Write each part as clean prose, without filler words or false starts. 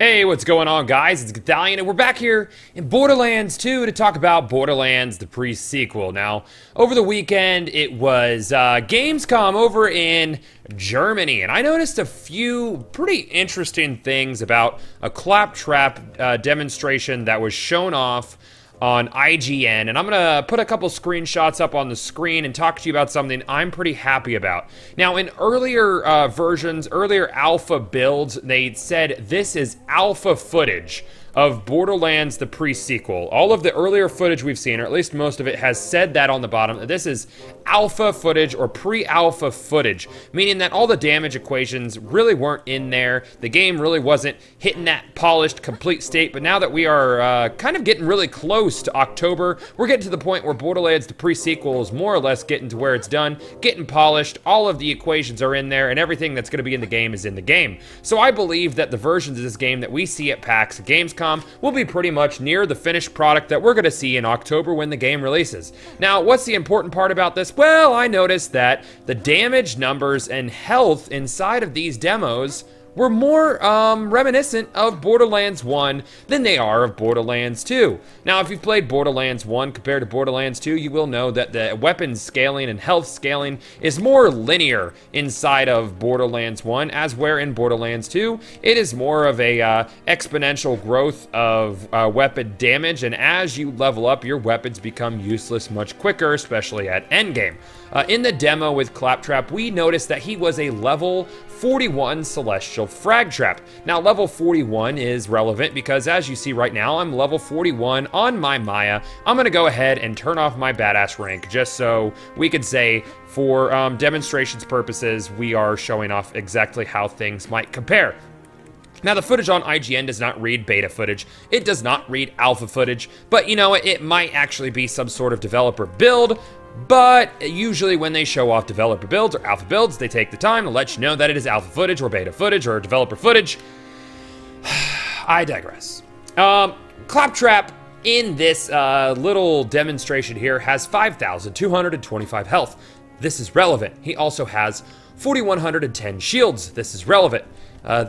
Hey, what's going on, guys? It's Gothalion, and we're back here in Borderlands 2 to talk about Borderlands, the pre-sequel. Now, over the weekend, it was Gamescom over in Germany, and I noticed a few pretty interesting things about a claptrap demonstration that was shown off on IGN, and I'm gonna put a couple screenshots up on the screen and talk to you about something I'm pretty happy about. Now, in earlier versions, earlier alpha builds, they said this is alpha footage of Borderlands, the pre-sequel. All of the earlier footage we've seen, or at least most of it, has said that on the bottom. This is alpha footage or pre-alpha footage, meaning that all the damage equations really weren't in there. The game really wasn't hitting that polished, complete state, but now that we are kind of getting really close to October, we're getting to the point where Borderlands, the pre-sequel, is more or less getting to where it's done, getting polished, all of the equations are in there, and everything that's going to be in the game is in the game. So I believe that the versions of this game that we see at PAX Gamescom will be pretty much near the finished product that we're going to see in October when the game releases. Now, what's the important part about this? Well, I noticed that the damage numbers and health inside of these demos were more reminiscent of Borderlands 1 than they are of Borderlands 2. Now, if you've played Borderlands 1 compared to Borderlands 2, you will know that the weapon scaling and health scaling is more linear inside of Borderlands 1, as where in Borderlands 2, it is more of a exponential growth of weapon damage, and as you level up, your weapons become useless much quicker, especially at endgame. In the demo with Claptrap, we noticed that he was a level 41 Celestial Frag Trap. Now, level 41 is relevant because, as you see right now, I'm level 41 on my Maya. I'm gonna go ahead and turn off my badass rank just so we could say, for demonstrations purposes, we are showing off exactly how things might compare. Now, the footage on IGN does not read beta footage. It does not read alpha footage, but you know, it might actually be some sort of developer build. But usually when they show off developer builds or alpha builds, they take the time to let you know that it is alpha footage or beta footage or developer footage. I digress. Claptrap in this little demonstration here has 5,225 health. This is relevant. He also has 4,110 shields. This is relevant.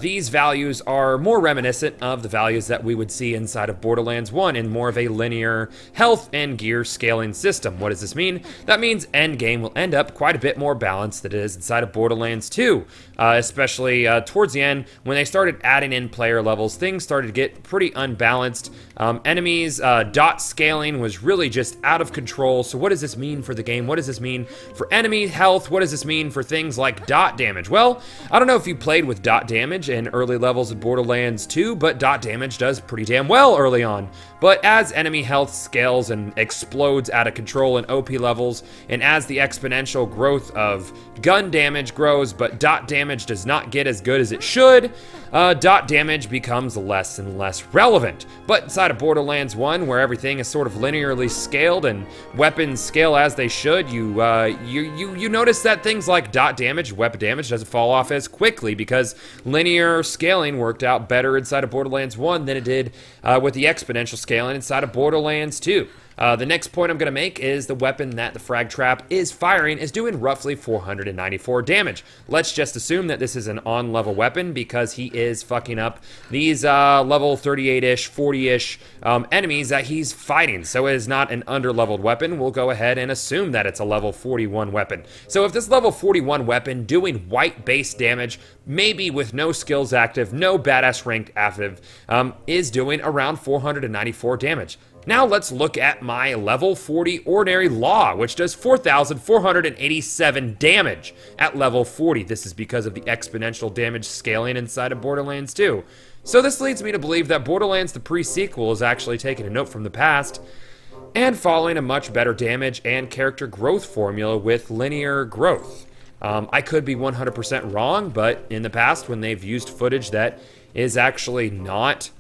These values are more reminiscent of the values that we would see inside of Borderlands 1 in more of a linear health and gear scaling system. What does this mean? That means endgame will end up quite a bit more balanced than it is inside of Borderlands 2, especially towards the end when they started adding in player levels. Things started to get pretty unbalanced. Enemies, dot scaling was really just out of control. So what does this mean for the game? What does this mean for enemy health? What does this mean for things like dot damage? Well, I don't know if you played with dot damage in early levels of Borderlands 2, but dot damage does pretty damn well early on. But as enemy health scales and explodes out of control in OP levels, and as the exponential growth of gun damage grows, but dot damage does not get as good as it should, dot damage becomes less and less relevant. But inside of Borderlands 1, where everything is sort of linearly scaled and weapons scale as they should, you notice that things like dot damage, weapon damage doesn't fall off as quickly because linear scaling worked out better inside of Borderlands 1 than it did with the exponential scaling inside of Borderlands 2. The next point I'm going to make is the weapon that the frag trap is firing is doing roughly 494 damage. Let's just assume that this is an on-level weapon because he is fucking up these level 38-ish, 40-ish enemies that he's fighting. So it is not an under-leveled weapon. We'll go ahead and assume that it's a level 41 weapon. So if this level 41 weapon doing white base damage, maybe with no skills active, no badass ranked active, is doing around 494 damage. Now let's look at my level 40 Ordinary Law, which does 4,487 damage at level 40. This is because of the exponential damage scaling inside of Borderlands 2. So this leads me to believe that Borderlands the pre-sequel is actually taking a note from the past and following a much better damage and character growth formula with linear growth. I could be 100% wrong, but in the past when they've used footage that is actually not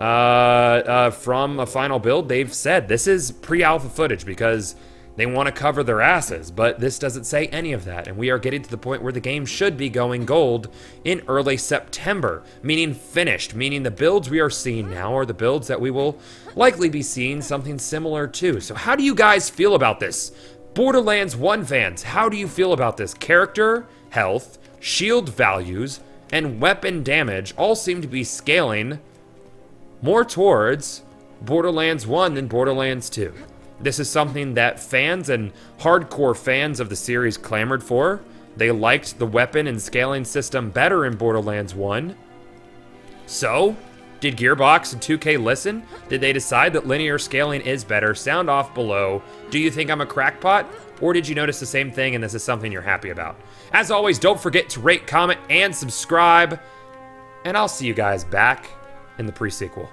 from a final build, they've said this is pre-alpha footage because they want to cover their asses, but this doesn't say any of that, and we are getting to the point where the game should be going gold in early September, meaning finished, meaning the builds we are seeing now are the builds that we will likely be seeing something similar to. So how do you guys feel about this? Borderlands 1 fans, how do you feel about this? Character, health, shield values, and weapon damage all seem to be scaling more towards Borderlands 1 than Borderlands 2. This is something that fans and hardcore fans of the series clamored for. They liked the weapon and scaling system better in Borderlands 1. So, did Gearbox and 2K listen? Did they decide that linear scaling is better? Sound off below. Do you think I'm a crackpot? Or did you notice the same thing and this is something you're happy about? As always, don't forget to rate, comment, and subscribe. And I'll see you guys back in the pre-sequel.